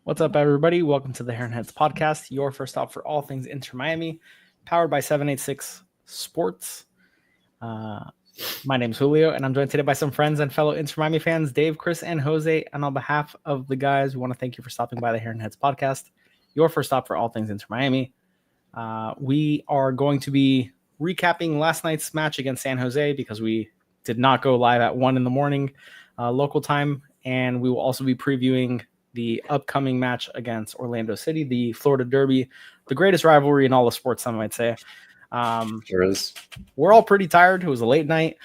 What's up, everybody? Welcome to the Heron Heads podcast, your first stop for all things Inter Miami, powered by 786 Sports. My name's Julio, and I'm joined today by some friends and fellow Inter Miami fans, Dave, Chris, and Jose. And on behalf of the guys, we want to thank you for stopping by the Heron Heads podcast, your first stop for all things Inter Miami. We are going to be recapping last night's match against San Jose because we did not go live at 1 a.m. Local time, and we will also be previewing the upcoming match against Orlando City, the Florida Derby, the greatest rivalry in all of sports, some might say. Sure is. We're all pretty tired. It was a late night.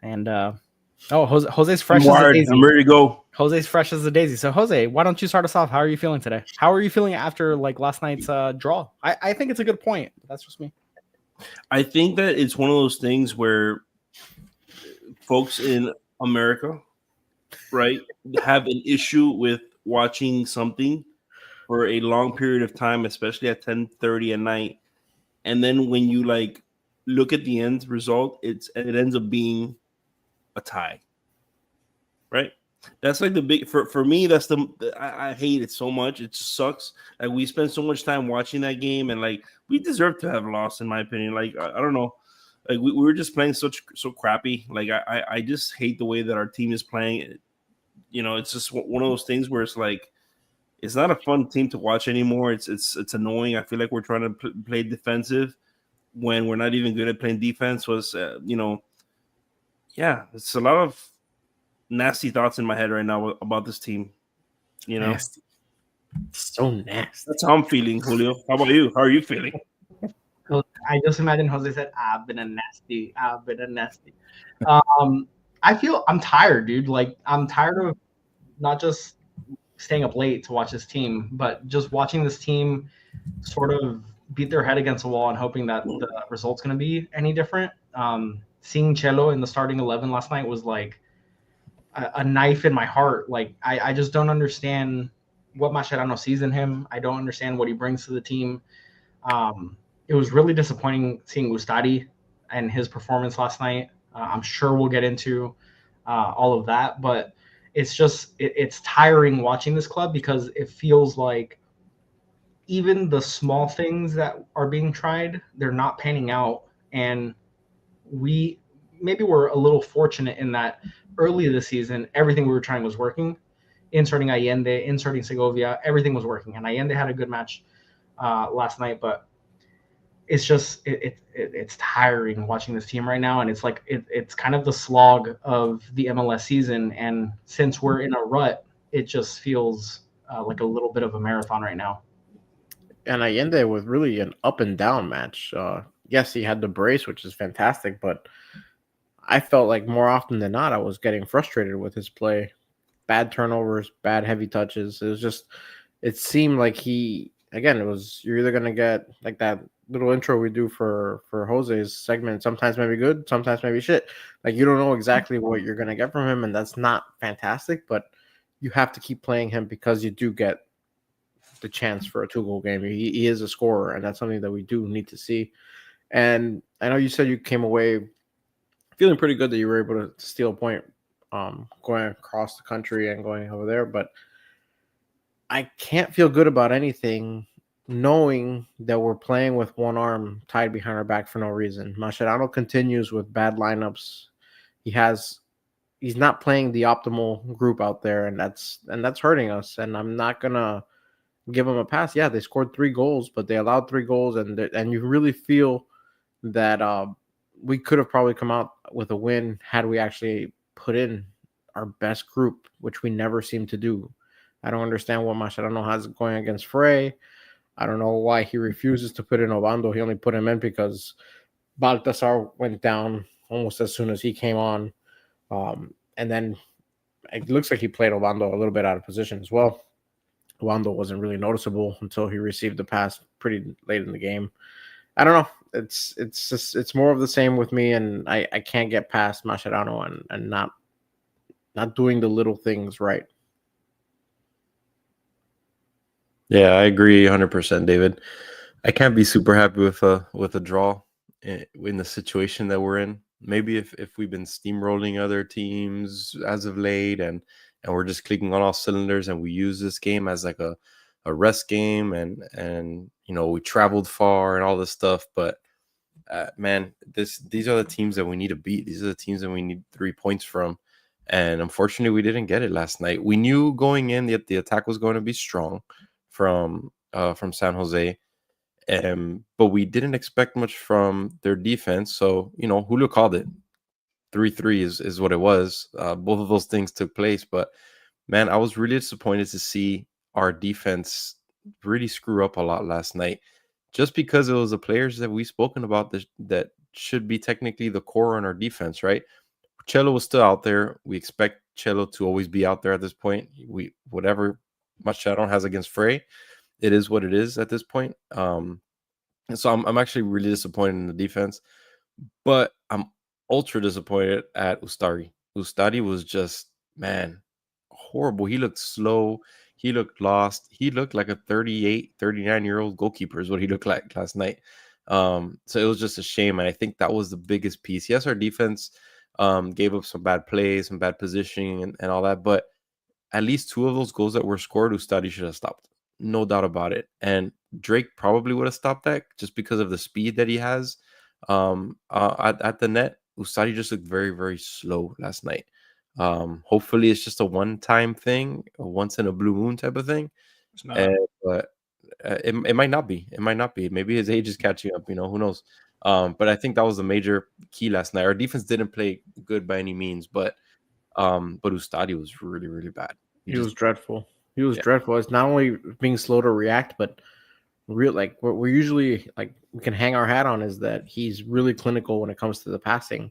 And Jose's fresh as a daisy. I'm ready to go. Jose's fresh as a daisy. So, Jose, why don't you start us off? How are you feeling today? How are you feeling after last night's draw? I think it's a good point. That's just me. I think that it's one of those things where folks in America, right, have an issue with watching something for a long period of time, especially at 10:30 at night. And then when you look at the end result, it ends up being a tie, right? That's like the big for me. That's I hate it so much. It just sucks. Like we spend so much time watching that game, and we deserve to have lost, in my opinion. I don't know. We were just playing so crappy. I just hate the way that our team is playing. It's just one of those things where it's not a fun team to watch anymore. It's annoying. I feel like we're trying to play defensive when we're not even good at playing defense. It's a lot of nasty thoughts in my head right now about this team. Nasty. So nasty. That's how I'm feeling, Julio. How about you? How are you feeling? I just imagine Jose said, I've been a nasty. I'm tired, dude. I'm tired of not just staying up late to watch this team, but just watching this team sort of beat their head against the wall and hoping that the result's going to be any different. Seeing Chelo in the starting 11 last night was like a knife in my heart. I just don't understand what Mascherano sees in him. I don't understand what he brings to the team. It was really disappointing seeing Ustadi and his performance last night. I'm sure we'll get into all of that, but it's just it's tiring watching this club because it feels like even the small things that are being tried, they're not panning out. And we're a little fortunate in that early this season, everything we were trying was working. Inserting Allende, inserting Segovia, everything was working. And Allende had a good match last night, but it's just it's tiring watching this team right now, and it's kind of the slog of the MLS season. And since we're in a rut, it just feels like a little bit of a marathon right now. And Allende was really an up and down match. Yes, he had the brace, which is fantastic, but I felt like more often than not, I was getting frustrated with his play. Bad turnovers, bad heavy touches. It seemed like you're either gonna get like that little intro we do for Jose's segment, sometimes maybe good, sometimes maybe shit. You don't know exactly what you're going to get from him, and that's not fantastic, but you have to keep playing him because you do get the chance for a 2-goal game. He is a scorer, and that's something that we do need to see. And I know you said you came away feeling pretty good that you were able to steal a point going across the country and going over there, but I can't feel good about anything knowing that we're playing with one arm tied behind our back for no reason. Mascherano continues with bad lineups. He's not playing the optimal group out there, and that's hurting us. And I'm not gonna give him a pass. Yeah, they scored 3 goals, but they allowed 3 goals, and you really feel that we could have probably come out with a win had we actually put in our best group, which we never seem to do. I don't understand what Mascherano has going against Frey. I don't know why he refuses to put in Obando. He only put him in because Baltasar went down almost as soon as he came on. And then it looks like he played Obando a little bit out of position as well. Obando wasn't really noticeable until he received the pass pretty late in the game. I don't know. it's more of the same with me, and I can't get past Mascherano and not doing the little things right. Yeah, I agree 100%, David. I can't be super happy with a draw in the situation that we're in. Maybe if we've been steamrolling other teams as of late, and we're just clicking on all cylinders, and we use this game as like a rest game, and we traveled far and all this stuff, but man, these are the teams that we need to beat. These are the teams that we need 3 points from, and unfortunately, we didn't get it last night. We knew going in that the attack was going to be strong from San Jose. But we didn't expect much from their defense. So, Julio called it. 3-3 is what it was. Both of those things took place. But, man, I was really disappointed to see our defense really screw up a lot last night. Just because it was the players that we've spoken about that should be technically the core on our defense, right? Cello was still out there. We expect Cello to always be out there at this point. Whatever Machado has against Frey, it is what it is at this point. And so I'm actually really disappointed in the defense, but I'm ultra disappointed at Ustari. Ustari was just, man, horrible. He looked slow. He looked lost. He looked like a 38, 39-year-old goalkeeper is what he looked like last night. So it was just a shame, and I think that was the biggest piece. Yes, our defense gave up some bad plays, some bad positioning, and all that, but at least 2 of those goals that were scored, Ustari should have stopped. No doubt about it. And Drake probably would have stopped that just because of the speed that he has at the net. Ustari just looked very, very slow last night. Hopefully it's just a one-time thing, a once-in-a-blue moon type of thing. It's not. But it might not be. It might not be. Maybe his age is catching up. Who knows? But I think that was the major key last night. Our defense didn't play good by any means, but Ustari was really, really bad. He was dreadful. He was dreadful. It's not only being slow to react, but what we're usually like we can hang our hat on is that he's really clinical when it comes to the passing,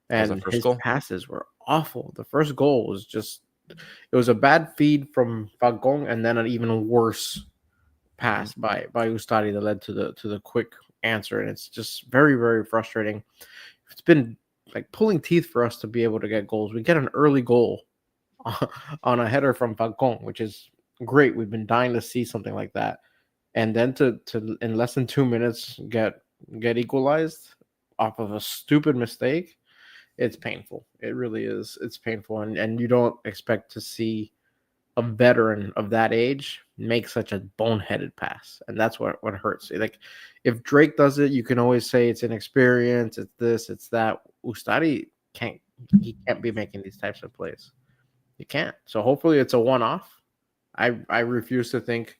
and his passes were awful. The first goal was it was a bad feed from Falcon, and then an even worse pass by Ustari that led to the quick answer, and it's just very, very frustrating. It's been like pulling teeth for us to be able to get goals. We get an early goal on a header from Falcon, which is great. We've been dying to see something like that, and then to in less than 2 minutes get equalized off of a stupid mistake. It's painful. It really is. It's painful, and you don't expect to see a veteran of that age make such a boneheaded pass, and that's what hurts. Like if Drake does it, you can always say it's inexperience, it's this, it's that. Ustari can't be making these types of plays. You can't. So hopefully it's a one-off. I refuse to think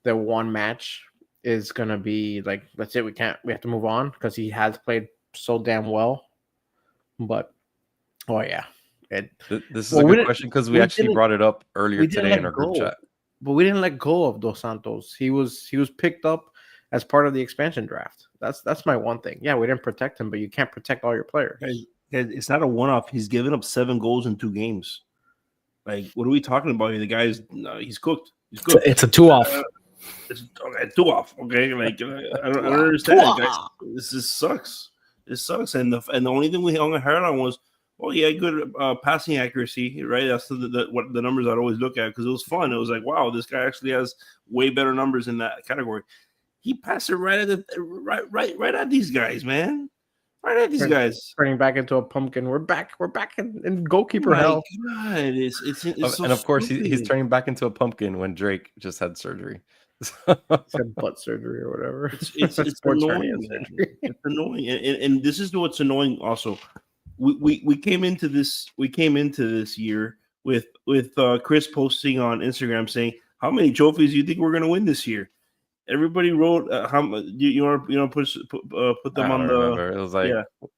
that one match is gonna be like that's it. We have to move on because he has played so damn well. But oh yeah. This is a good question because we actually brought it up earlier today in our group chat. But we didn't let go of Dos Santos. He was picked up as part of the expansion draft. That's my one thing. Yeah, we didn't protect him, but you can't protect all your players. It's not a one-off. He's given up 7 goals in 2 games. Like, what are we talking about here? The guy's he's cooked. He's cooked. It's a 2-off. It's okay, 2-off. Okay, like I don't understand. Guys, this just sucks. It sucks. And the only thing we hung our head on was, well, yeah, good passing accuracy, right? That's what the numbers I'd always look at because it was fun. It was like, wow, this guy actually has way better numbers in that category. He passed it right at these guys, man. Right at these guys. Turning back into a pumpkin. We're back in goalkeeper hell. God, it's so and of course he's turning back into a pumpkin when Drake just had surgery. Said butt surgery or whatever. It's annoying. It's annoying, and this is what's annoying. Also, we came into this year with Chris posting on Instagram saying, "How many trophies do you think we're going to win this year?" Everybody wrote how you want to put them on the. Remember. It was like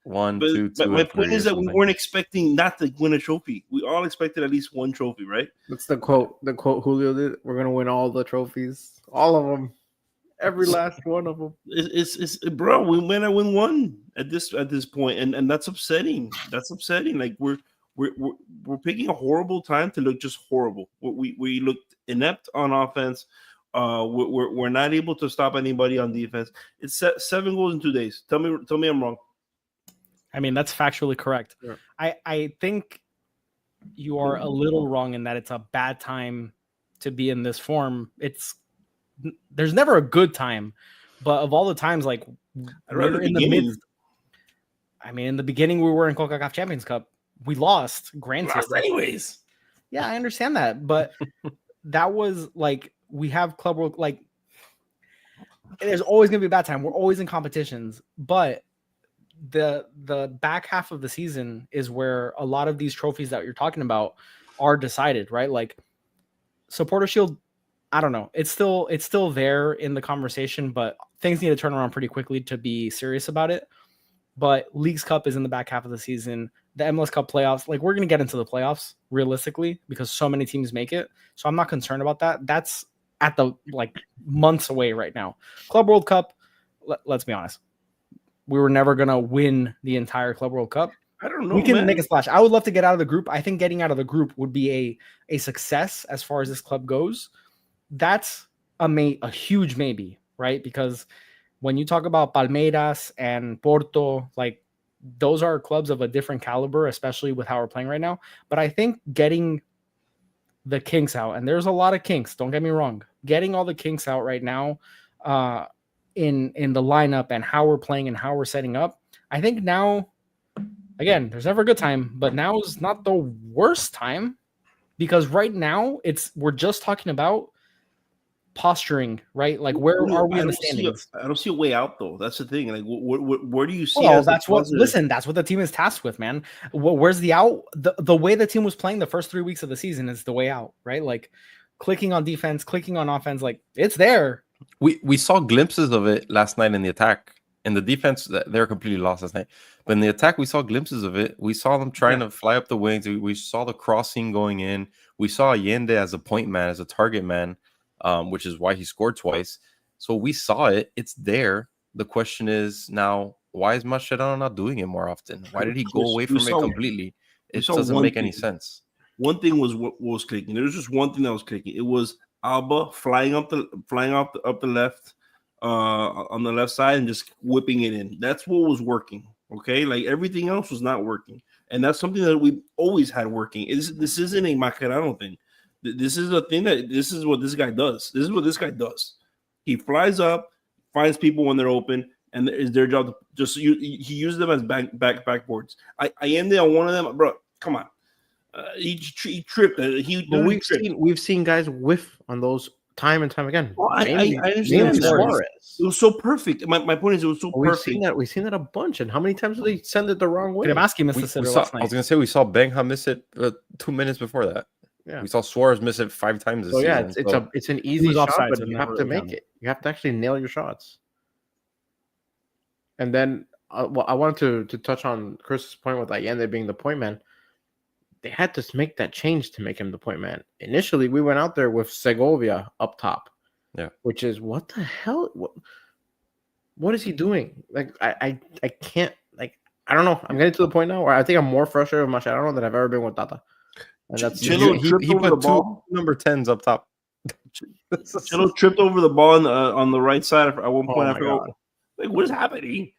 1, 2, 2. But my point is that we weren't expecting not to win a trophy. We all expected at least one trophy, right? That's the quote. The quote Julio did. We're gonna win all the trophies, all of them, every last one of them. It's bro. We might not win one at this point, and that's upsetting. That's upsetting. Like we're picking a horrible time to look just horrible. We looked inept on offense. We're not able to stop anybody on defense. It's 7 goals in 2 days. Tell me I'm wrong. I mean, that's factually correct. Yeah. I think you are a little wrong in that it's a bad time to be in this form. There's never a good time, but of all the times, like we're in the midst. I mean, in the beginning, we were in CONCACAF Champions Cup. We lost, granted. Anyways. Yeah, I understand that, but that was like we have Club World. Like, there's always gonna be a bad time. We're always in competitions, but the back half of the season is where a lot of these trophies that you're talking about are decided, right? Like Supporter Shield, I don't know. It's still there in the conversation, but things need to turn around pretty quickly to be serious about it. But Leagues Cup is in the back half of the season. The MLS Cup playoffs, like we're going to get into the playoffs realistically because so many teams make it. So I'm not concerned about that. That's at the like months away right now. Club World Cup, let's be honest. We were never going to win the entire Club World Cup. I don't know. We can make a splash. I would love to get out of the group. I think getting out of the group would be a success as far as this club goes. That's a huge maybe, right? Because when you talk about Palmeiras and Porto, like those are clubs of a different caliber, especially with how we're playing right now. But I think getting the kinks out, and there's a lot of kinks, don't get me wrong, getting all the kinks out right now in the lineup and how we're playing and how we're setting up, I think now, again, there's never a good time, but now is not the worst time because right now we're just talking about posturing, right? Like where are we in the standings? I don't see a way out though. That's the thing. Like, where do you see? Well, that's what the team is tasked with, man. Where's the out? The way the team was playing the first 3 weeks of the season is the way out, right? Like clicking on defense, clicking on offense, like it's there. We saw glimpses of it last night in the attack. In the defense, they're completely lost last night. But in the attack, we saw glimpses of it. We saw them trying to fly up the wings. We saw the crossing going in. We saw Allende as a point man, as a target man, which is why he scored twice. So we saw it. It's there. The question is now, why is Mascherano not doing it more often? Why did he go away from it completely? It doesn't make any sense. One thing was what was clicking. There was just one thing that was clicking. It was Alba flying up the left on the left side and just whipping it in. That's what was working. Okay, like everything else was not working, and that's something that we always had working. This isn't a Mascherano thing. This is a thing this is what this guy does. This is what this guy does. He flies up, finds people when they're open, and it's their job to just he uses them as backboards. I ended on one of them, bro. Come on. He tripped. We've seen guys whiff on those time and time again. Well, I understand. It was so perfect. My point is, it was so perfect. We've seen that a bunch. And how many times did they send it the wrong way? Kremaski missed the sitter last night. I was going to say we saw Benja miss it 2 minutes before that. Yeah, we saw Suarez miss it 5 times this season. It's an easy shot, but you have to make it. You have to actually nail your shots. And then, I wanted to touch on Chris's point with Allende being the point man. They had to make that change to make him the point man. Initially, we went out there with Segovia up top. Yeah. Which is, what the hell? What is he doing? Like, I can't, like, I don't know. I'm getting to the point now where I think I'm more frustrated with Mascherano than I've ever been with Tata. And that's he put 2 number 10s up top. Chelo tripped over the ball on the right side at one point. Like, what is happening?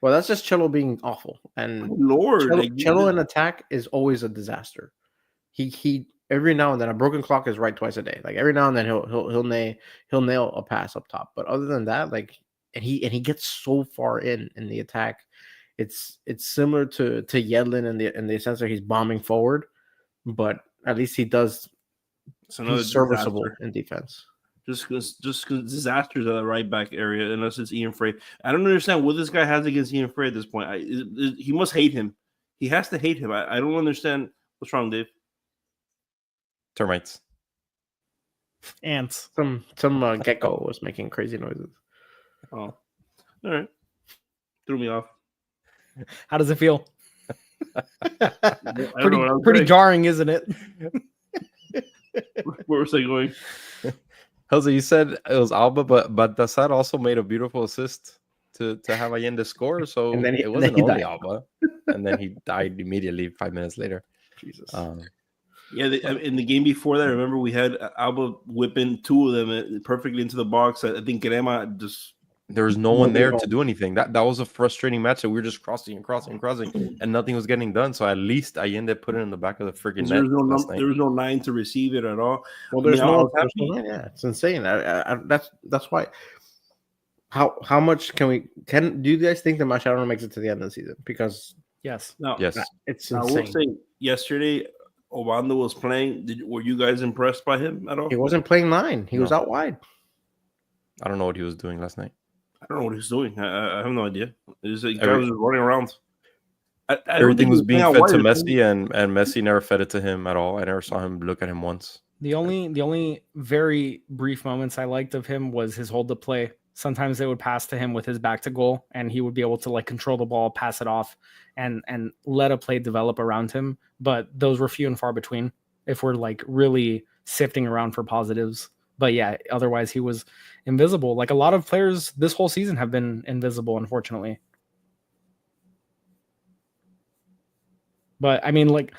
Well, that's just Chelo being awful, and Chelo in attack is always a disaster. He every now and then a broken clock is right twice a day. Like every now and then he'll nail a pass up top, but other than that, like and he gets so far in the attack, it's similar to Yedlin in the sense that he's bombing forward, but at least he's serviceable in defense. Just because disasters at the right back area, unless it's Ian Frey. I don't understand what this guy has against Ian Frey at this point. He must hate him. He has to hate him. I don't understand. What's wrong, Dave? Termites. Ants. Some gecko was making crazy noises. Oh, all right. Threw me off. How does it feel? Pretty jarring, isn't it? Where was I going? Jose, you said it was Alba, but Dassad also made a beautiful assist to have Allende score, so it wasn't only Alba. And then he died immediately 5 minutes later. Jesus. Yeah, in the game before that, remember we had Alba whipping two of them perfectly into the box. I think Crema just There was no one there to home. do anything. That was a frustrating match that we were just crossing, and nothing was getting done. So at least I ended up putting it in the back of the freaking There net was last night. there was no 9 to receive it at all. Well, I mean, there's I no, was happy. yeah, it's insane. That's why. How much do you guys think that Mascherano makes it to the end of the season? Because Yes. No, Yes, it's I will insane. say yesterday, Obando was playing. Were you guys impressed by him at all? He wasn't playing 9. He was No. out wide. I don't know what he was doing last night. I don't know what he's doing. I have no idea. Guy was just running around. I don't Everything think was he being out fed wide. to Messi, and Messi never fed it to him at all. I never saw him look at him once. The only very brief moments I liked of him was his hold the play. Sometimes they would pass to him with his back to goal, and he would be able to like control the ball, pass it off, and let a play develop around him. But those were few and far between if we're like really sifting around for positives. But yeah, otherwise he was invisible. Like a lot of players this whole season have been invisible, unfortunately. But I mean, like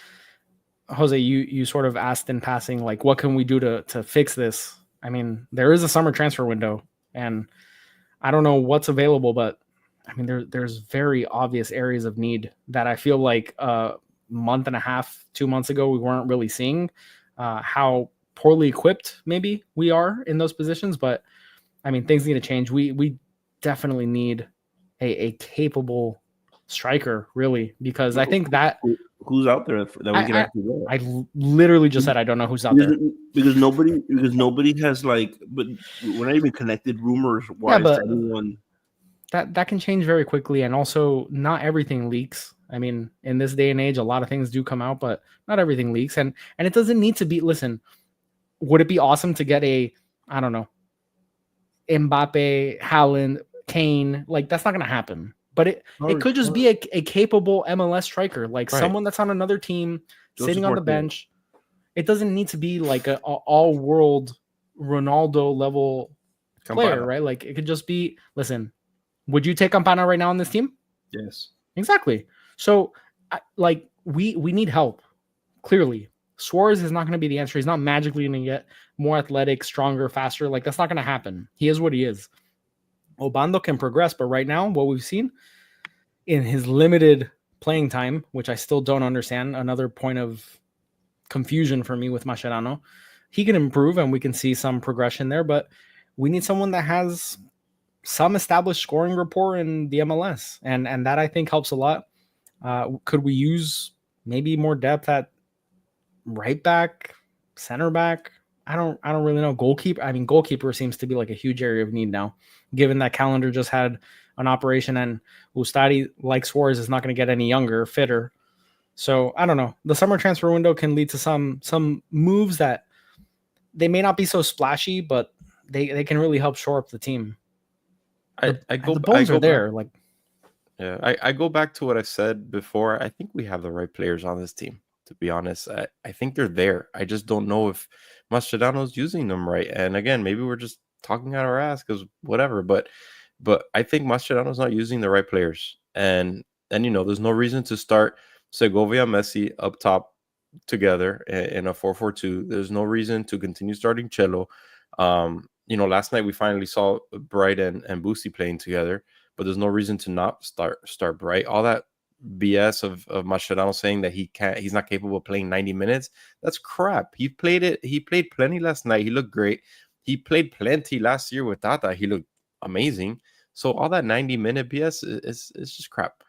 Jose, you sort of asked in passing, like, what can we do to fix this? I mean, there is a summer transfer window, and I don't know what's available, but I mean, there's very obvious areas of need that I feel like a month and a half, 2 months ago, we weren't really seeing how poorly equipped maybe we are in those positions. But I mean, things need to change. We definitely need a capable striker, really, because I think that Who's out there that we can actually go? I literally just said I don't know who's out there because nobody has like, but we're not even connected rumors wise but to anyone. That can change very quickly, and also not everything leaks. I mean, in this day and age, a lot of things do come out, but not everything leaks, and it doesn't need to be. Listen, would it be awesome to get I don't know, Mbappe, Haaland, Kane? Like that's not going to happen. But it could just be a capable MLS striker, like someone that's on another team, sitting on the bench. It doesn't need to be like an all-world Ronaldo level player, right? Like it could just be. Listen, would you take Campana right now on this team? Yes, exactly. So, like we need help. Clearly, Suarez is not going to be the answer. He's not magically going to get more athletic, stronger, faster. Like that's not going to happen. He is what he is. Obando can progress, but right now, what we've seen in his limited playing time, which I still don't understand, another point of confusion for me with Mascherano, he can improve and we can see some progression there, but we need someone that has some established scoring rapport in the MLS, and that I think helps a lot. Could we use maybe more depth at right back, center back? I don't really know. Goalkeeper. I mean, goalkeeper seems to be like a huge area of need now, given that Calendar just had an operation and Ustari, like Suarez, is not going to get any younger, fitter. So I don't know. The summer transfer window can lead to some moves that they may not be so splashy, but they can really help shore up the team. The bones are there. Like, yeah, I go back to what I said before. I think we have the right players on this team. To be honest, I think they're there. I just don't know if Mascherano's using them right. And again, maybe we're just talking out our ass because whatever. But I think Mascherano's not using the right players. And there's no reason to start Segovia, Messi up top together in a 4-4-2. There's no reason to continue starting Cello. Last night we finally saw Bright and Boosie playing together, but there's no reason to not start Bright. All that BS of Mascherano saying that he's not capable of playing 90 minutes. That's crap. He played plenty last night. He looked great. He played plenty last year with Tata. He looked amazing. So all that 90-minute BS is just crap.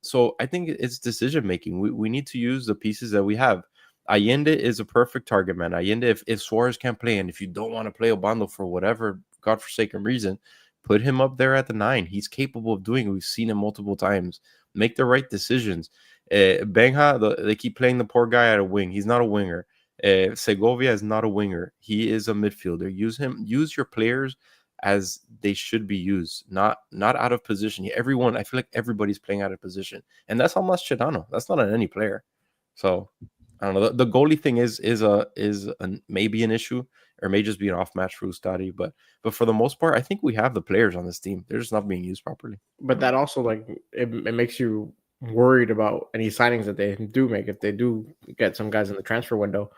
So I think it's decision making. We need to use the pieces that we have. Allende is a perfect target man. Allende, if Suarez can't play, and if you don't want to play Obando for whatever godforsaken reason, put him up there at the 9. He's capable of doing it. We've seen him multiple times. Make the right decisions. Benja, they keep playing the poor guy at a wing. He's not a winger. Segovia is not a winger. He is a midfielder. Use him. Use your players as they should be used, not out of position. I feel like everybody's playing out of position, and that's almost Chedano. That's not on any player. So I don't know. The goalie thing is maybe an issue, or may just be an off match for Ustadi. But for the most part, I think we have the players on this team. They're just not being used properly. But that also, like, it makes you worried about any signings that they do make if they do get some guys in the transfer window.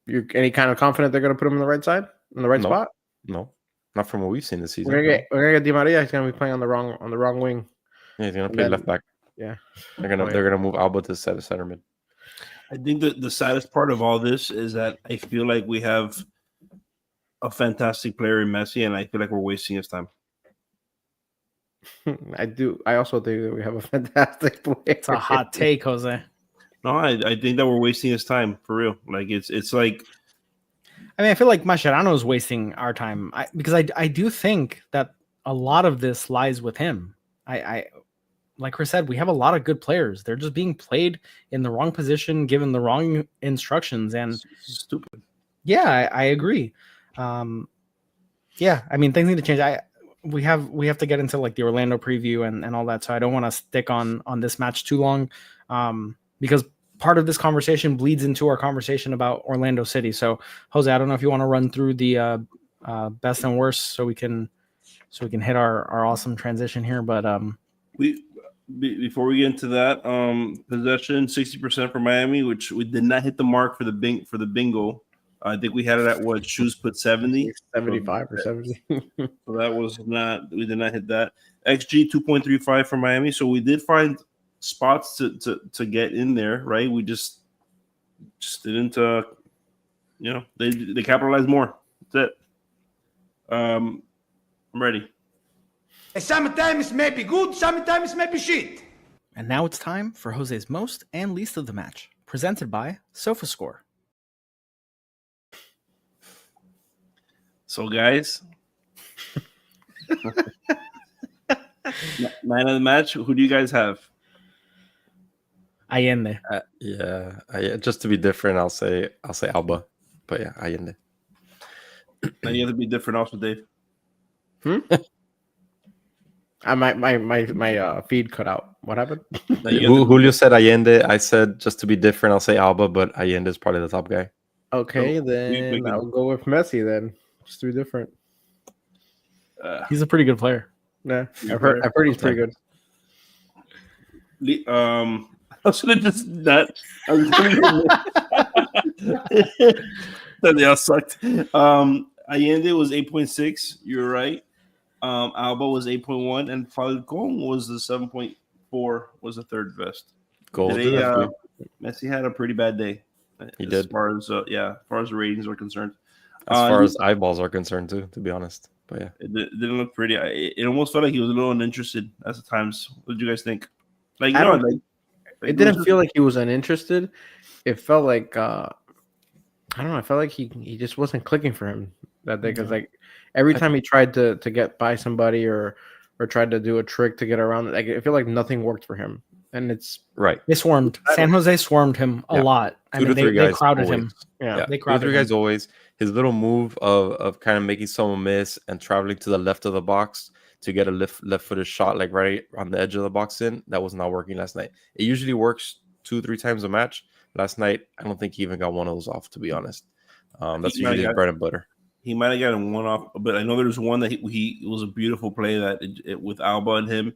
You any kind of confident they're going to put him on the right side, in the right No. spot? No, not from what we've seen this season. We're gonna get Di Maria. He's gonna be playing on the wrong wing. Yeah, he's gonna And play then- left back. Yeah, They're gonna move Alba to center mid. I think that the saddest part of all this is that I feel like we have a fantastic player in Messi, and I feel like we're wasting his time. I do. I also think that we have a fantastic player. It's a hot take, Jose. No, I think that we're wasting his time for real. Like it's like I mean, I feel like Mascherano is wasting our time because I do think that a lot of this lies with him. I like Chris said, we have a lot of good players. They're just being played in the wrong position, given the wrong instructions, and stupid. yeah, I agree. Yeah, I mean, things need to change. We have to get into like the Orlando preview and all that, so I don't want to stick on this match too long, because part of this conversation bleeds into our conversation about Orlando City. So, Jose, I don't know if you want to run through the best and worst, so we can hit our awesome transition here. But before we get into that, possession 60% for Miami, which we did not hit the mark for the bingo. I think we had it at what Shoes put 70, 75 or 70. So that was not, we did not hit that. XG 2.35 for Miami. So we did find spots to get in there, right? We just didn't, they capitalized more. That's it. I'm ready. Sometimes may be good, sometimes may be shit. And now it's time for Jose's most and least of the match, presented by SofaScore. So, guys, man of the match, who do you guys have? Allende. Just to be different, I'll say Alba, but yeah, Allende. And you have to be different also, Dave. My feed cut out. What happened? Julio said Allende. I said just to be different, I'll say Alba, but Allende is probably the top guy. Okay, So then I'll go with Messi then. Just to be different. He's a pretty good player. Yeah, I've heard he's pretty good. I was gonna just not. That they all sucked. Allende was 8.6. You're right. Alba was 8.1, and Falcon was the 7.4. Was the third best. Goal. Messi had a pretty bad day. He did. As far as the ratings are concerned. As far as eyeballs are concerned, too, to be honest. But yeah, it didn't look pretty. It almost felt like he was a little uninterested at the times. What did you guys think? Like, it didn't feel like he was uninterested. It felt like I don't know. I felt like he just wasn't clicking for him that day because like every time he tried to get by somebody or tried to do a trick to get around, like I feel like nothing worked for him. And it's right. They swarmed. San Jose swarmed him a lot. I mean, they crowded always. him. Yeah, they crowded 2 or 3 guys always. His little move of kind of making someone miss and traveling to the left of the box to get a left-footed shot, like right on the edge of the box that was not working last night. It usually works 2-3 times a match. Last night, I don't think he even got one of those off, to be honest. That's usually his bread and butter. He might have gotten one off, but I know there's one that he it was a beautiful play that with Alba and him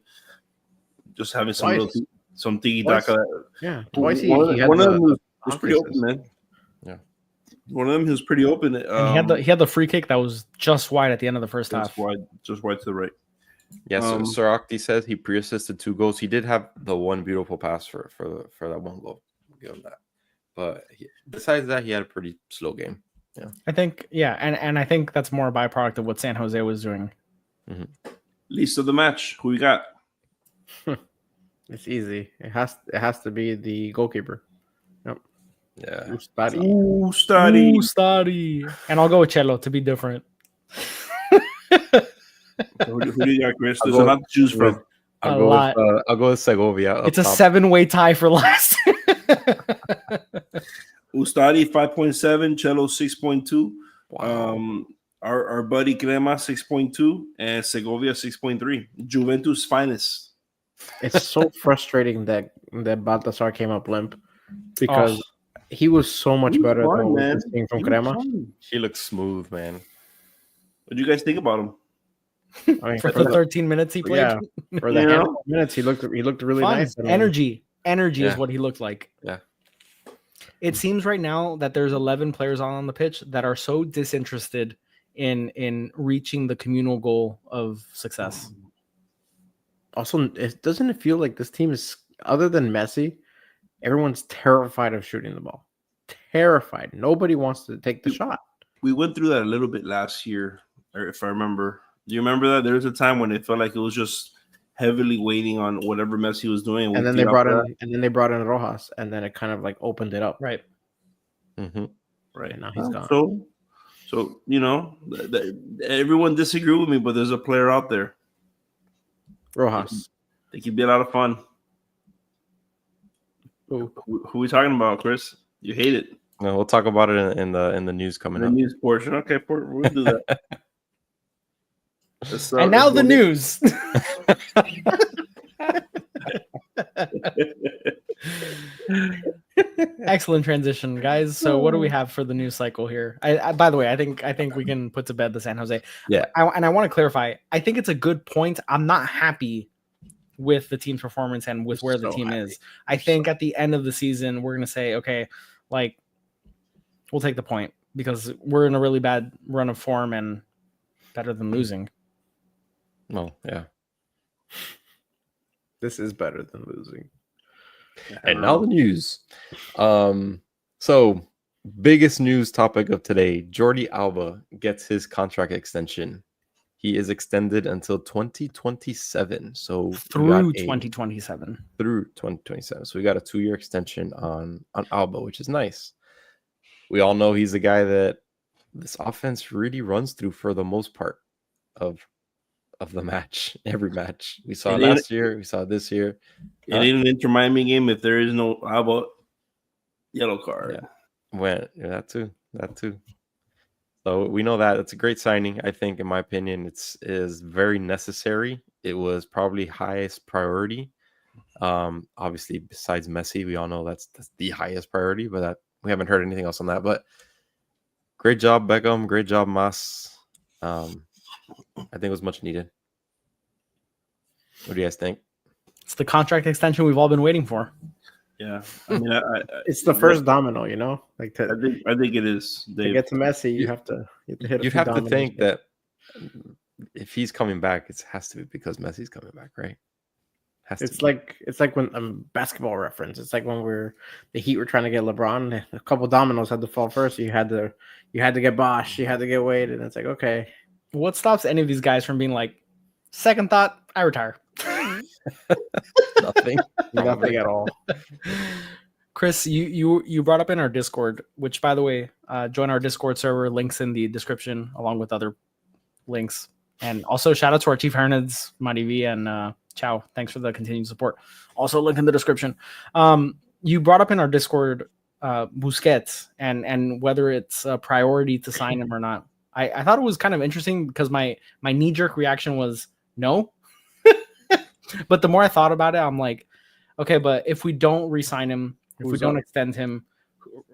just having some tiki-taka. Yeah, twice one of them was pretty open, man. Yeah, one of them was pretty open. And he had the free kick that was just wide at the end of the first half. Just wide to the right. Yeah, so Sorokti said he pre-assisted 2 goals. He did have the one beautiful pass for that one goal. I'll give him that. But besides that, he had a pretty slow game. Yeah, I think. Yeah, and I think that's more a byproduct of what San Jose was doing. Mm-hmm. Least of the match. Who we got? It's easy. It has to be the goalkeeper. Yep. Yeah. Study. And I'll go with Cello to be different. Who do you got, Chris? There's a lot to choose from. I'll go with Segovia. It's a 7-way tie for last. Ustadi 5.7, Cello 6.2. Wow. Our buddy Crema 6.2 and Segovia 6.3. Juventus finest. It's so frustrating that Baltasar came up limp because he was so much better than what we're seeing from Crema. He looks smooth, man. What do you guys think about him? I mean, for the 13 minutes he played. yeah, for the You know? handful of minutes, he looked really Fun. nice. I mean, Energy is Yeah. what he looked like. Yeah. It seems right now that there's 11 players on the pitch that are so disinterested in reaching the communal goal of success. Also, doesn't it feel like this team is, other than Messi, everyone's terrified of shooting the ball. Terrified. Nobody wants to take the shot. We went through that a little bit last year, or if I remember. Do you remember that? There was a time when it felt like it was just heavily waiting on whatever Messi was doing. And then they brought in Rojas, and then it kind of like opened it up. Right. Mm-hmm. right And now he's gone. So you know, everyone disagree with me, but there's a player out there. Rojas. They could be a lot of fun. Who? Who are we talking about, Chris? You hate it. No, we'll talk about it in the news coming The up. news portion. Okay, we'll do that. And now the news. Excellent transition, guys. So what do we have for the news cycle here? I by the way, I think we can put to bed the San Jose. Yeah. And I want to clarify. I think it's a good point. I'm not happy with the team's performance and with where the team is. I think at the end of the season, we're gonna say, okay, like we'll take the point because we're in a really bad run of form and better than losing. Oh, yeah. This is better than losing. And now the news. So biggest news topic of today: Jordi Alba gets his contract extension. He is extended until 2027. So through 2027. Through 2027. So we got a 2-year extension on Alba, which is nice. We all know he's the guy that this offense really runs through for the most part of the match. Every match we saw last year, we saw this year. And in an Inter Miami game, if there is no Alba, yellow card. Yeah, that too. So we know that it's a great signing. I think, in my opinion, is very necessary. It was probably highest priority. Obviously, besides Messi, we all know that's the highest priority, but we haven't heard anything else on that. But great job, Beckham. Great job, Mas. I think it was much needed. What do you guys think? It's the contract extension we've all been waiting for. Yeah, I mean, it's the first domino, you know. Like I think it is. To get to Messi, you have to hit. You'd have to think that if he's coming back, it has to be because Messi's coming back, right? It's like when basketball reference. It's like when the Heat were trying to get LeBron, a couple dominoes had to fall first. So you had to get Bosh, you had to get Wade, and it's like, okay, what stops any of these guys from being like, second thought, I retire? Nothing at all. Chris, you brought up in our Discord, which, by the way, join our Discord server. Links in the description, along with other links. And also, shout out to our Chief Heron Heads, Madi V, and Chow. Thanks for the continued support. Also, link in the description. You brought up in our Discord Busquets and whether it's a priority to sign him or not. I thought it was kind of interesting because my knee-jerk reaction was no. But the more I thought about it, I'm like, okay, but if we don't re-sign him, if we don't extend him,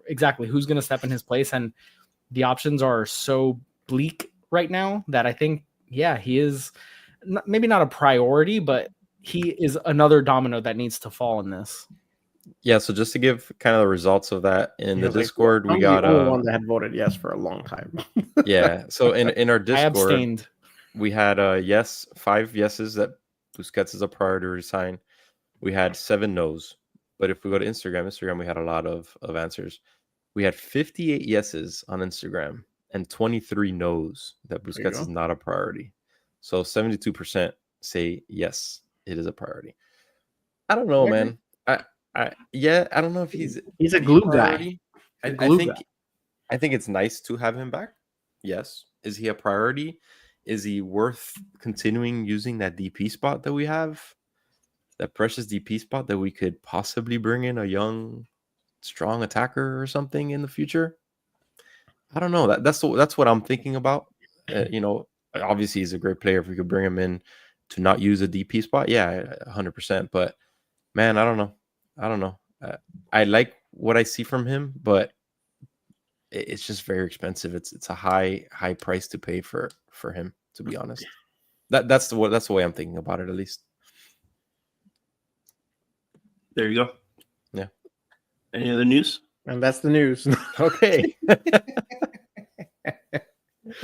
exactly, who's going to step in his place? And the options are so bleak right now that I think, yeah, he is maybe not a priority, but he is another domino that needs to fall in this. Yeah, so just to give kind of the results of that in the Discord, we got one that had voted yes for a long time. Yeah, so in our Discord, I abstained. We had 5 yeses that Busquets is a priority to resign. We had 7 no's. But if we go to Instagram, we had a lot of answers. We had 58 yeses on Instagram and 23 no's that Busquets is not a priority. So 72% say yes, it is a priority. I don't know, man. I don't know if he's a glue guy. I think it's nice to have him back. Yes. Is he a priority? Is he worth continuing using that DP spot that we have? That precious DP spot that we could possibly bring in a young, strong attacker or something in the future? I don't know. That's what I'm thinking about. Obviously he's a great player. If we could bring him in to not use a DP spot, yeah, 100%. But man, I don't know. I like what I see from him, but it's just very expensive. It's a high price to pay for him, to be honest. That's the way I'm thinking about it, at least. There you go. Yeah. Any other news? And that's the news. Okay.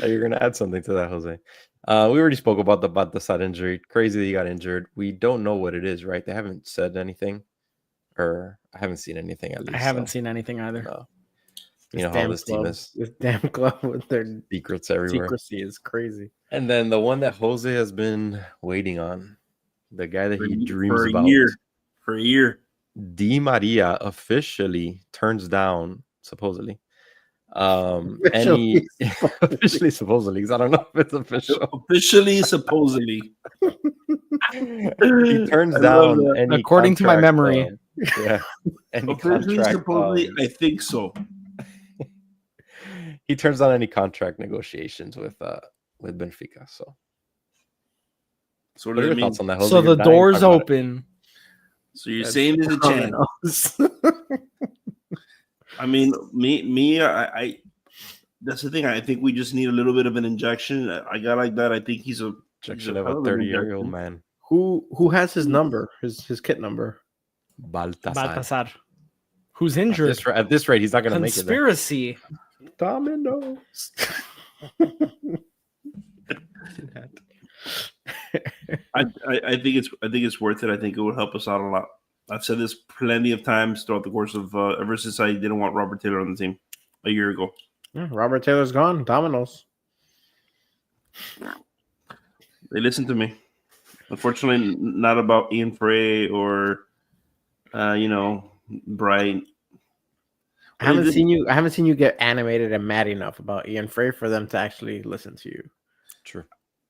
You're gonna add something to that, Jose. We already spoke about the Baltasar injury. Crazy that he got injured. We don't know what it is, right? They haven't said anything, or I haven't seen anything at least. I haven't seen anything either. No. You know how this team is. This damn club with their Secrets everywhere. secrecy is crazy. And then the one that Jose has been waiting on, the guy that he dreams for about, a year. Di Maria officially turns down, supposedly. Officially, supposedly, because I don't know if it's official. Officially, supposedly. He turns down any according to my contract, memory. yeah, any Officially, contract. supposedly, I think so. He turns down any contract negotiations with Benfica. So, So what are your thoughts on that? Jose? So You're the dying to door's talk about it. open. So you're saying there's a chance. I mean, I that's the thing. I think we just need a little bit of an injection. A guy like that, I think he's a Injection of a 30-year-old man. Who has his number? His kit number? Baltasar, who's injured. At this rate, he's not going to make it. Conspiracy. Dominoes. I think it's worth it. I think it would help us out a lot. I've said this plenty of times throughout the course of ever since I didn't want Robert Taylor on the team a year ago. Yeah, Robert Taylor's gone. Dominoes. They listened to me. Unfortunately, not about Ian Frey or Bright. I haven't seen you get animated and mad enough about Ian Frey for them to actually listen to you. True.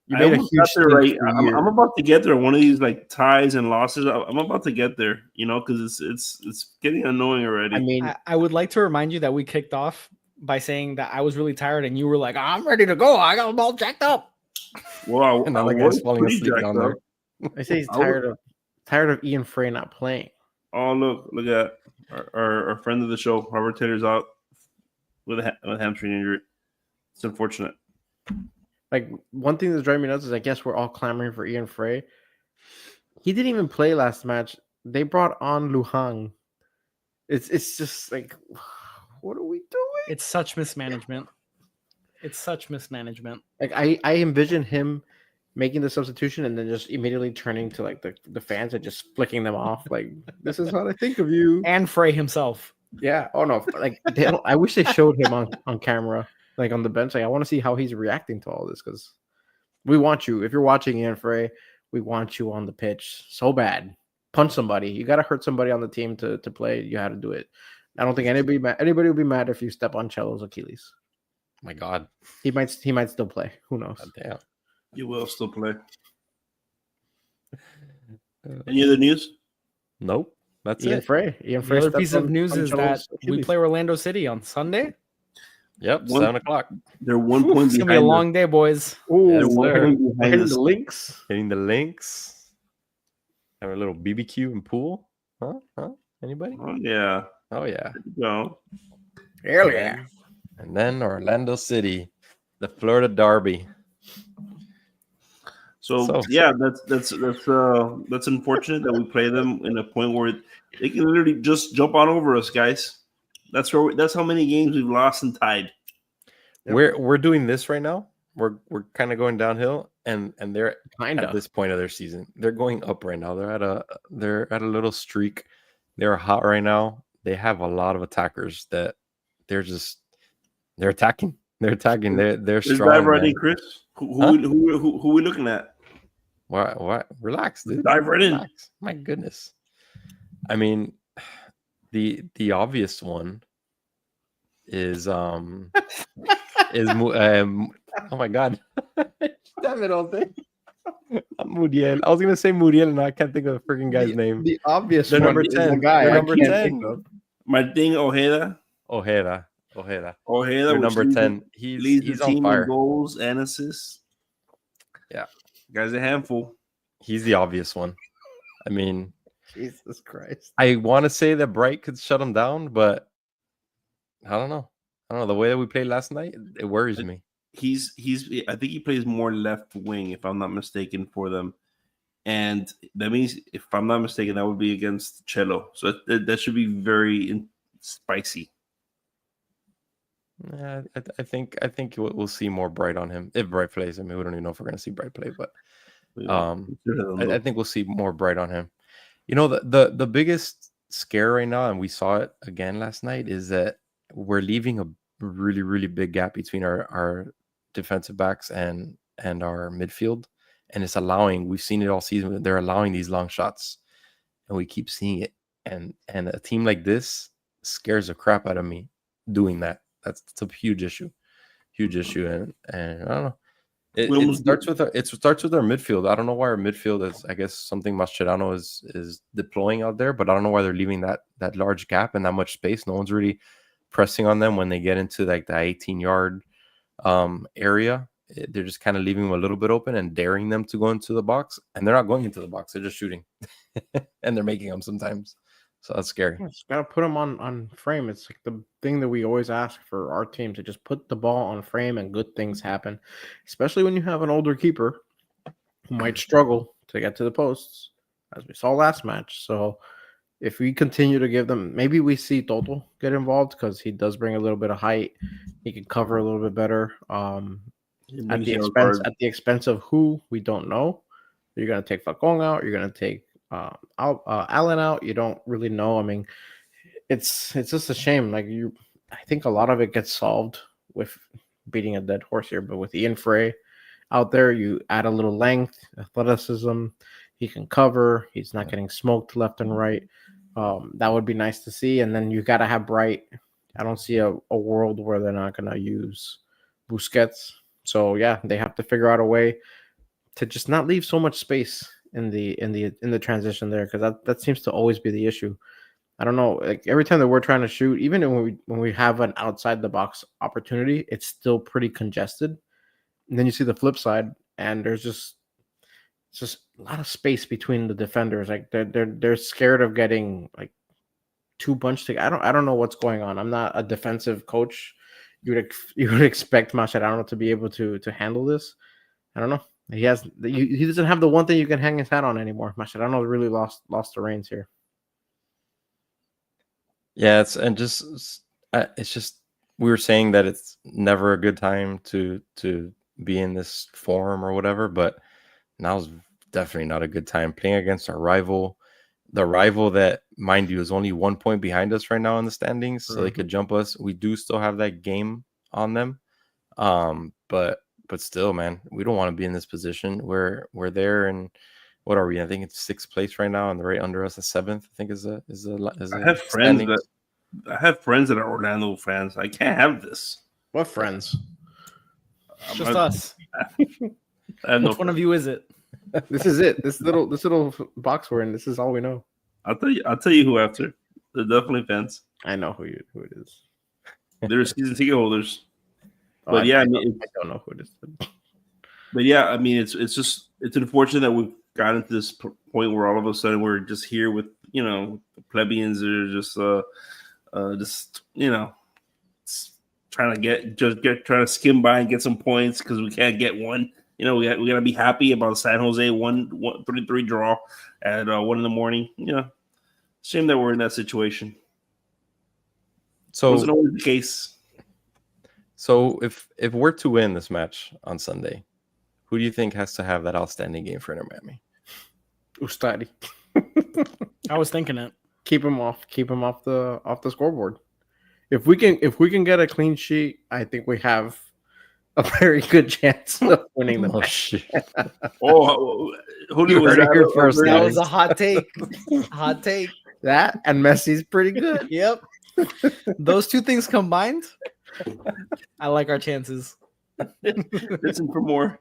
You made a huge there, right? for I'm years. about to get there. One of these like ties and losses. I'm about to get there. Because it's getting annoying already. I mean, I would like to remind you that we kicked off by saying that I was really tired and you were like, I'm ready to go. I got them all jacked up. Well, And now the guy's falling pretty asleep jacked down up. there. I say he's tired of Ian Frey not playing. Oh, look at our friend of the show, Robert Taylor's out with a hamstring injury. It's unfortunate. Like, one thing that's driving me nuts is I guess we're all clamoring for Ian Frey. He didn't even play last match. They brought on Luhang. It's just like, what are we doing? It's such mismanagement. Like, I envision him making the substitution and then just immediately turning to like the fans and just flicking them off. Like, this is what I think of you. And Frey himself. Yeah. Oh no. Like, I wish they showed him on camera, like on the bench. Like, I want to see how he's reacting to all this because we want you. If you're watching Ian Frey, we want you on the pitch so bad. Punch somebody. You got to hurt somebody on the team to play. You had to do it. I don't think anybody would be mad if you step on Cello's Achilles. My God. He might still play. Who knows? God damn. You will still play. Any other news? Nope. That's Ian it. Frey. The other piece of news is that Cello's we Achilles. play Orlando City on Sunday. Yep. One- 7 o'clock. They're 1 point It's behind. gonna be a long day, boys. Ooh, Yes, They're 1 sir. point we're behind hitting us. the links. Hitting the links. Have a little BBQ and pool. Huh? Anybody? Oh yeah. Oh, yeah. There you go. Hell yeah. And then Orlando City, the Florida Derby. So yeah, that's unfortunate that we play them in a point where they can literally just jump on over us, guys. That's how many games we've lost and tied. Yep. We're doing this right now. We're kind of going downhill, and they're Kind at of. this point of their season. They're going up right now. They're at a little streak. They're hot right now. They have a lot of attackers that they're attacking. They're attacking. They're There's strong. dive right man. in, Chris. Who we looking at? What? Relax, dude. Dive right in. Relax. My goodness. I mean, the obvious one is oh my God. Damn it, all day. Muriel. I was gonna say Muriel, and I can't think of the freaking guy's name. The obvious They're one number is 10. the guy They're I number can't 10. think of. Martin Ojeda. Ojeda. Ojeda, They're which number leads 10. leads He's the on team fire. in goals and assists. Yeah. Guy's a handful. He's the obvious one. I mean, Jesus Christ. I want to say that Bright could shut him down, but I don't know. The way that we played last night, it worries me. I think he plays more left wing, if I'm not mistaken, for them. And that means, if I'm not mistaken, that would be against Cello. So that should be very spicy. Yeah, I think we'll see more Bright on him if Bright plays. I mean, we don't even know if we're going to see Bright play, but I think we'll see more Bright on him. You know, the biggest scare right now, and we saw it again last night, is that we're leaving a really, really big gap between our defensive backs and our midfield, and it's allowing. We've seen it all season. They're allowing these long shots, and we keep seeing it. And a team like this scares the crap out of me doing that. That's a huge issue, and I don't know. It starts with our midfield. I don't know why our midfield is. I guess something Mascherano is deploying out there, but I don't know why they're leaving that large gap and that much space. No one's really pressing on them when they get into like the 18-yard area. They're just kind of leaving them a little bit open and daring them to go into the box, and they're not going into the box. They're just shooting, and they're making them sometimes. So that's scary. Just gotta put them on frame. It's like the thing that we always ask for our team, to just put the ball on frame and good things happen, especially when you have an older keeper who might struggle to get to the posts, as we saw last match. So if we continue to give them, maybe we see Toto get involved because he does bring a little bit of height. He can cover a little bit better. At the expense of who we don't know. You're gonna take Falcon out. You're gonna take Allen out. You don't really know. I mean, it's just a shame. Like I think a lot of it gets solved with beating a dead horse here, but with Ian Frey out there, you add a little length, athleticism. He can cover. He's not getting smoked left and right. That would be nice to see. And then you got to have Bright. I don't see a world where they're not going to use Busquets. So yeah, they have to figure out a way to just not leave so much space in the transition there, because that seems to always be the issue. I don't know, like every time that we're trying to shoot, even when we have an outside the box opportunity, it's still pretty congested. And then you see the flip side, and there's just a lot of space between the defenders. Like they're scared of getting like too bunched together. I don't know what's going on. I'm not a defensive coach. You would expect Mascherano to be able to handle this. I don't know. He doesn't have the one thing you can hang his hat on anymore. Mascherano really lost the reins here. Yeah, it's just we were saying that it's never a good time to be in this form or whatever, but now's definitely not a good time playing against our rival. The rival that, mind you, is only 1 point behind us right now in the standings, so they could jump us. We do still have that game on them, but still, man, we don't want to be in this position. We're there, and what are we? I think it's 6th place right now, and they're right under us at 7th. I think is a I have friends that are Orlando fans. I can't have this. What friends? It's just us. Which one of you is it? This is it. This little box we're in. This is all we know. I'll tell you who after. They're definitely fans. I know who it is. They're season ticket holders. But I don't know who it is. But yeah, I mean, it's unfortunate that we've gotten to this point where all of a sudden we're just here with the plebeians that are just trying to skim by and get some points because we can't get one. We gotta be happy about San Jose 1-3 draw at 1 a.m. Shame that we're in that situation. So wasn't always the case. So if we're to win this match on Sunday, who do you think has to have that outstanding game for Inter Miami? Ustari. I was thinking it. Keep him off the scoreboard. If we can get a clean sheet, I think we have a very good chance of winning the match. Shit. Julio was here first. That was a hot take. Hot take. That and Messi's pretty good. Yep. Those two things combined, I like our chances. Listen for more.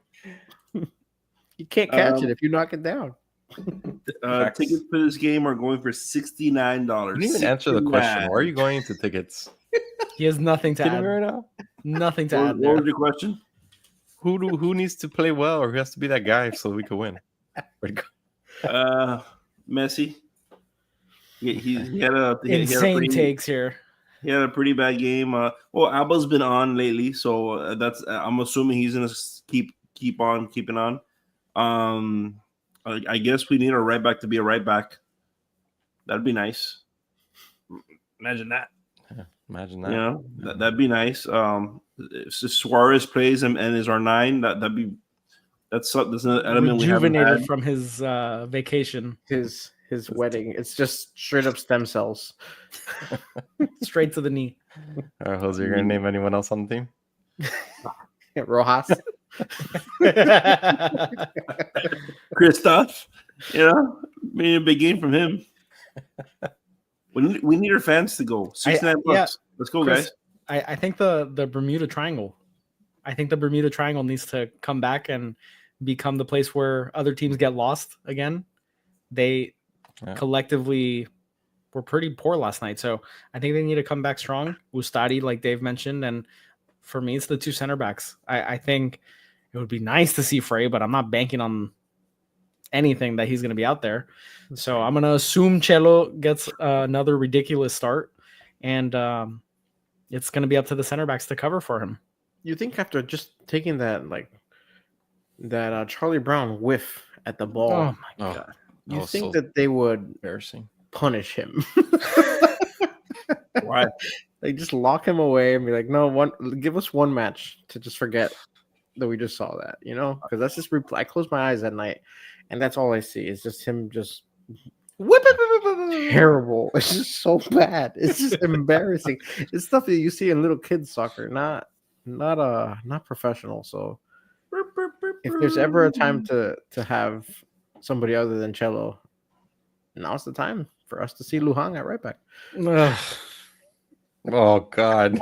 You can't catch it if you knock it down. Tickets for this game are going for $69. You didn't even answer the question. Why are you going into tickets? He has nothing to add right now. Nothing to add. What was your question? Who needs to play well, or who has to be that guy so we can win? Messi. He had Insane takes here. He had a pretty bad game. Well, Alba's been on lately, so that's I'm assuming he's gonna keep on keeping on. I guess we need a right back to be a right back. That'd be nice. Imagine that. Yeah, imagine that. You know, that'd be nice. If Suarez plays and is our 9, that's an element we haven't Rejuvenated had. from his vacation, His wedding. It's just straight up stem cells. straight to the knee. All right, Jose, you're gonna name anyone else on the team? Rojas. Christoph, maybe a big game from him. We need our fans to go. $69. Yeah, Let's go, Chris, guys. I think the Bermuda Triangle. I think the Bermuda Triangle needs to come back and become the place where other teams get lost again. They collectively were pretty poor last night, so I think they need to come back strong. Ustadi, like Dave mentioned, and for me, it's the 2 center backs. I think it would be nice to see Frey, but I'm not banking on anything that he's going to be out there. So I'm going to assume Chelo gets another ridiculous start, and it's going to be up to the center backs to cover for him. You think after just taking that Charlie Brown whiff at the ball, Oh my God. You think that they would embarrassing punish him? Why? Like just lock him away and be like, no, give us one match to just forget that we just saw that, because that's just I close my eyes at night and that's all I see is just him just terrible. It's just so bad. It's just embarrassing. It's stuff that you see in little kids soccer, not professional. So if there's ever a time to have somebody other than Chelo, now's the time for us to see Lujan at right back. Oh God.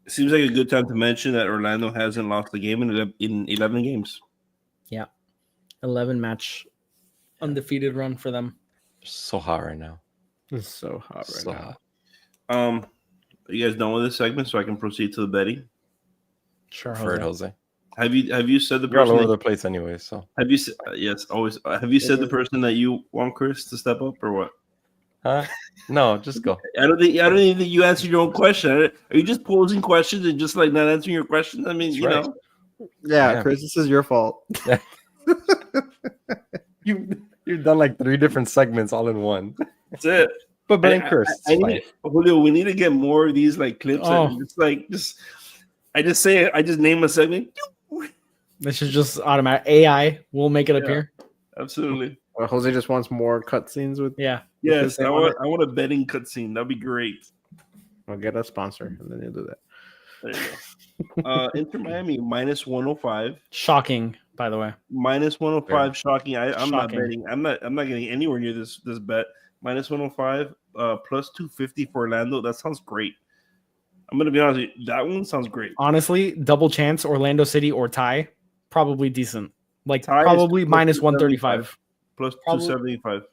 Seems like a good time to mention that Orlando hasn't lost a game in 11 games. Yeah. 11 match undefeated run for them. So hot right now. It's so hot right now. Hot. Are you guys done with this segment so I can proceed to the betting? Sure, Preferred Jose. Have you said the You're all person over the place anyway, so have you yes, always have you said the person that you want Chris to step up or what? no, just go. I don't even think you answered your own question. Are you just posing questions and just like not answering your questions? I mean, That's you right. know. Yeah, Chris, this is your fault. You've done like 3 different segments all in one. That's it. But blame Chris. Julio, we need to get more of these like clips. And I just name a segment. This is just automatic. AI will make it appear. Absolutely. Well, Jose just wants more cutscenes with. Yeah. Yes, I want a betting cutscene. That'd be great. I'll get a sponsor, and then you'll do that. There you go. Inter Miami -105. Shocking, by the way. -105. Shocking. I'm not Shocking. betting. I'm not getting anywhere near this bet. -105. Plus 250 for Orlando. That sounds great. I'm gonna be honest with you. That one sounds great. Honestly, double chance, Orlando City or tie, probably decent. Like Tie is probably plus -135. Plus Probably. 275.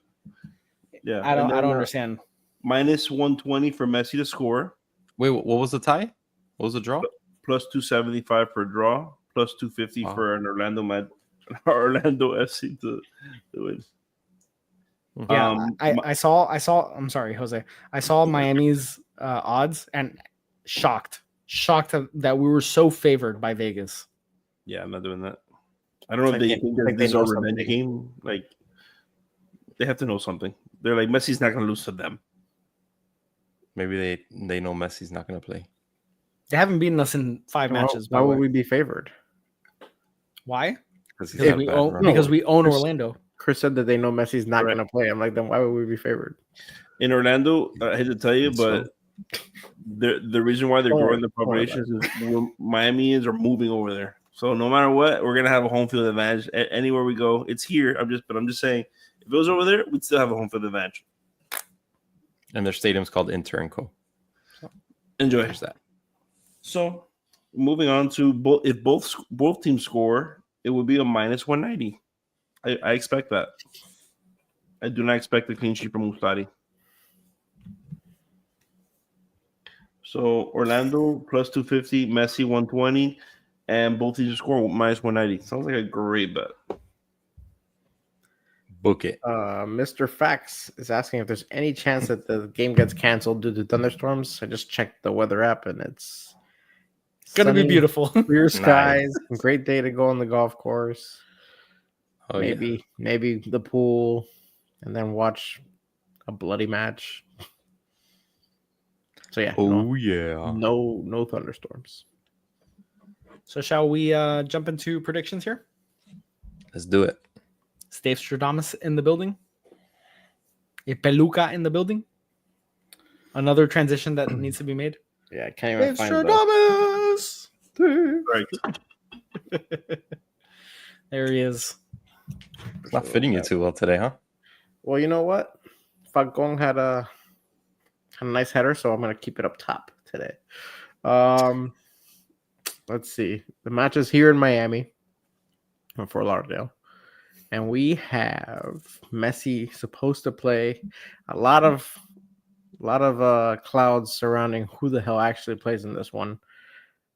Yeah. I don't And then, understand. -120 for Messi to score. Wait, what was the tie? What was the draw? Plus 275 for a draw. Plus 250 for an Orlando FC to win. Yeah, I saw. I'm sorry, Jose. I saw Miami's odds and shocked that we were so favored by Vegas. Yeah, I'm not doing that. I don't know It's if like they think they that this is a know revenge something. game. Like, they have to know something. They're like, Messi's not going to lose to them. Maybe they know Messi's not going to play. They haven't beaten us in 5 matches. Why would we be favored? Why? Because Because we own Orlando. Chris said that they know Messi's not going to play. I'm like, then why would we be favored? In Orlando, I hate to tell you, but the reason why they're growing the populations is Miamians are moving over there. So no matter what, we're gonna have a home field advantage anywhere we go. It's here. I'm just saying, if it was over there, we'd still have a home field advantage. And their stadium's called Inter & Co. So, enjoy that. So moving on to if both teams score, it would be a -190. I expect that. I do not expect a clean sheet from Ustadi. So Orlando plus 250, Messi 120, and both teams score -190. Sounds like a great bet. Book it. Mr. Fax is asking if there's any chance that the game gets canceled due to thunderstorms. I just checked the weather app and it's Gonna be sunny, beautiful. clear Nice. skies. Great day to go on the golf course. Oh, yeah. Maybe the pool, and then watch a bloody match. So yeah, Oh, yeah. no thunderstorms. So shall we jump into predictions here? Let's do it. Stave Stradamus in the building. A Peluca in the building. Another transition that needs to be made. Yeah, I can't even Stave find Stradamus. Right. There he is. It's not fitting you too well today, huh? Well, you know what? Falcon had a nice header, so I'm gonna keep it up top today. Let's see. The match is here in Miami, or Fort Lauderdale, and we have Messi supposed to play. A lot of clouds surrounding who the hell actually plays in this one.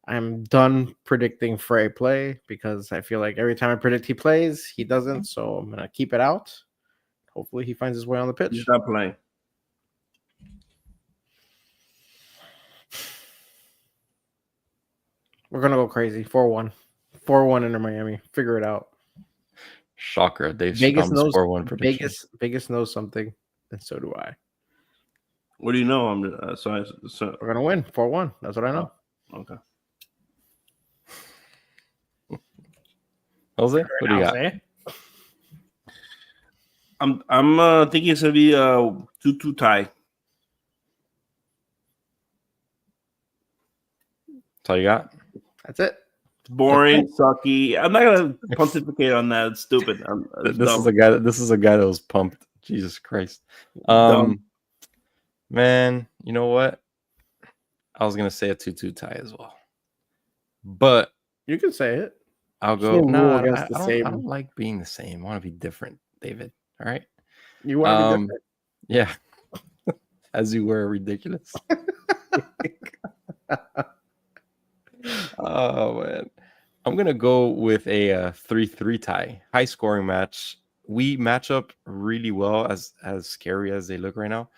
I'm done predicting Frey play because I feel like every time I predict he plays, he doesn't. So I'm gonna keep it out. Hopefully, he finds his way on the pitch. He's not playing. We're gonna go crazy. 4-1. 4-1 into Miami. Figure it out. Shocker. Dave Vegas knows 4-1 prediction. Vegas knows something, and so do I. What do you know? So We're gonna win 4-1. That's what I know. okay. Jose, what do you got? Jose? I'm thinking it's gonna be a 2-2 tie. That's all you got? That's it. It's boring, sucky. I'm not gonna pontificate on that. It's stupid. It's This dumb. is a guy that was pumped. Jesus Christ. Dumb. Man, you know what? I was gonna say a 2-2 tie as well. But You can say it. I'll There's go. no No, rule against the I same. don't like being the same. I want to be different, David. All right. You want to be different. Yeah. As you were ridiculous. Oh man. I'm gonna go with a 3-3 tie. High scoring match. We match up really well as scary as they look right now.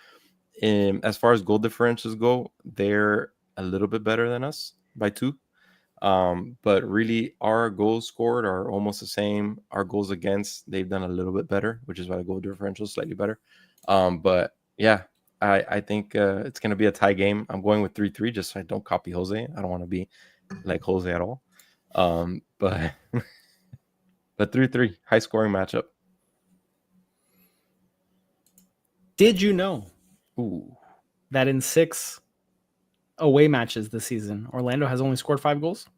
As far as goal differentials go, they're a little bit better than us by 2. But really our goals scored are almost the same. Our goals against, they've done a little bit better, which is why the goal differential is slightly better. But yeah, I think it's going to be a tie game. I'm going with 3-3 just so I don't copy Jose. I don't want to be like Jose at all. But 3-3, high scoring matchup. Did you know Ooh. that in 6 away matches this season, Orlando has only scored 5 goals?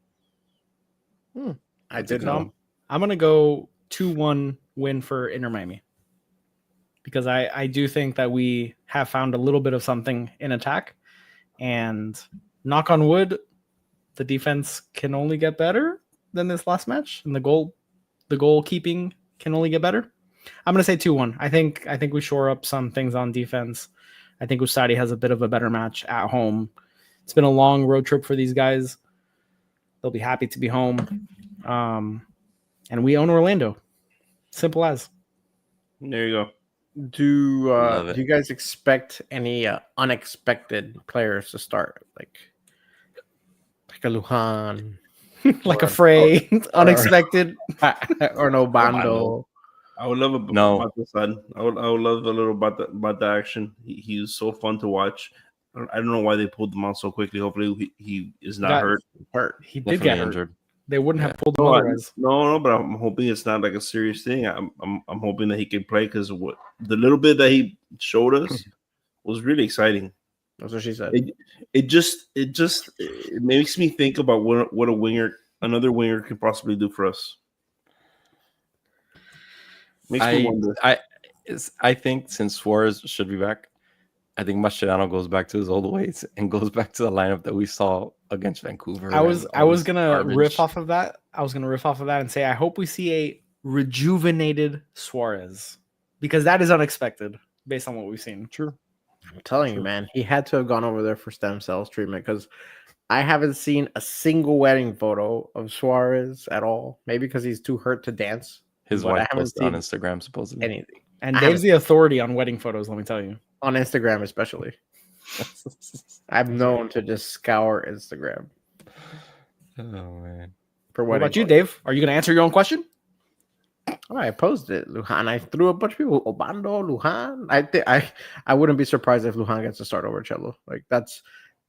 I did So know. I'm going to go 2-1 win for Inter Miami because I do think that we have found a little bit of something in attack, and knock on wood, the defense can only get better than this last match, and the goalkeeping can only get better. I'm going to say 2-1. I think we shore up some things on defense. I think Ustadi has a bit of a better match at home. It's been a long road trip for these guys. They'll be happy to be home. And we own Orlando. Simple as. There you go. Do you guys expect any unexpected players to start, like a Lujan, Like a Frey, unexpected. or no Bando? I would love about the son. I would love a little about the action. He was so fun to watch. I don't know why they pulled him out so quickly. Hopefully he is not hurt. He did get injured. They wouldn't have pulled him otherwise. No, but I'm hoping it's not like a serious thing. I'm hoping that he can play because the little bit that he showed us was really exciting. That's what she said. It just makes me think about what another winger can possibly do for us. Makes me wonder. I think since Suarez should be back, I think Mascherano goes back to his old ways and goes back to the lineup that we saw against Vancouver. I was gonna riff off of that. And say I hope we see a rejuvenated Suarez because that is unexpected based on what we've seen. True. I'm telling you, man, he had to have gone over there for stem cells treatment because I haven't seen a single wedding photo of Suarez at all. Maybe because he's too hurt to dance. His But I wife haven't posted on seen Instagram supposedly. anything And I Dave's the authority on wedding photos, let me tell you. on Instagram, especially. I'm known to just scour Instagram Oh man. for What wedding. about you, photos. Dave? Are you going to answer your own question? Oh, I posted it, Lujan. I threw a bunch of people. Obando, Lujan. I wouldn't be surprised if Lujan gets to start over Cello. Like that's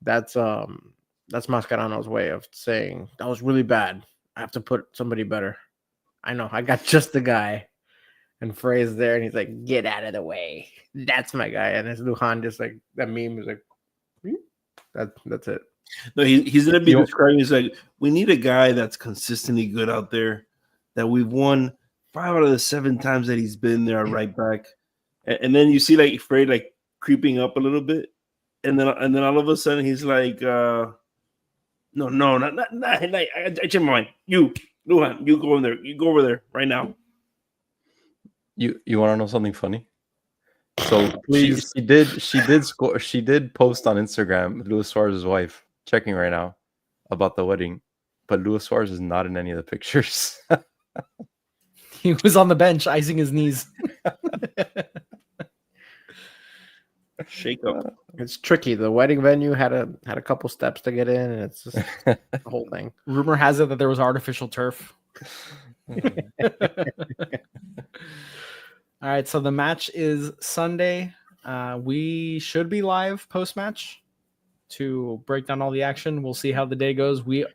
Mascherano's way of saying that was really bad. I have to put somebody better. I know. I got just the guy. And Frey's there, and he's like, "Get out of the way." That's my guy. And it's Lujan, just like that meme is like, that's it. No, he's gonna be Yo- describing. He's like, we need a guy that's consistently good out there. That we've won 5 out of the 7 times that he's been there, right back. And then you see like Frey like creeping up a little bit, and then all of a sudden he's like, no, not. I changed my mind. You, Lujan, you go in there. You go over there right now. You want to know something funny? So Please. she did score. She did post on Instagram, Luis Suarez's wife, checking right now about the wedding, but Luis Suarez is not in any of the pictures. He was on the bench icing his knees. Shake up. It's tricky. The wedding venue had a couple steps to get in, and it's just the whole thing. Rumor has it that there was artificial turf. All right, so the match is Sunday. We should be live post-match to break down all the action. We'll see how the day goes. We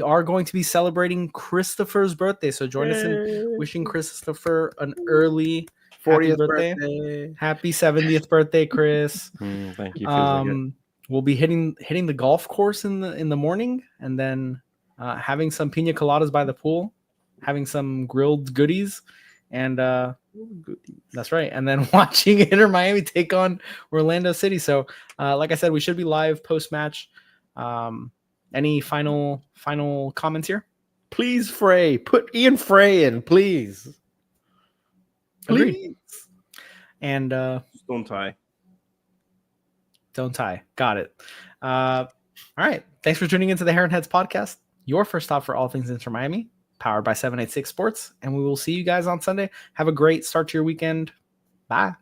are going to be celebrating Christopher's birthday, so join us in wishing Christopher an early 40th birthday. Happy 70th birthday, Chris. Thank you. We'll be hitting the golf course in the morning, and then having some pina coladas by the pool, having some grilled goodies, and that's right. And then watching Inter Miami take on Orlando City. So, like I said, we should be live post match. Any final comments here? Please, Frey, put Ian Frey in, please. Agreed. And Don't tie. don't tie. Got it. All right. Thanks for tuning into the Heron Heads podcast, your first stop for all things Inter Miami, powered by 786 Sports. And we will see you guys on Sunday. Have a great start to your weekend. Bye.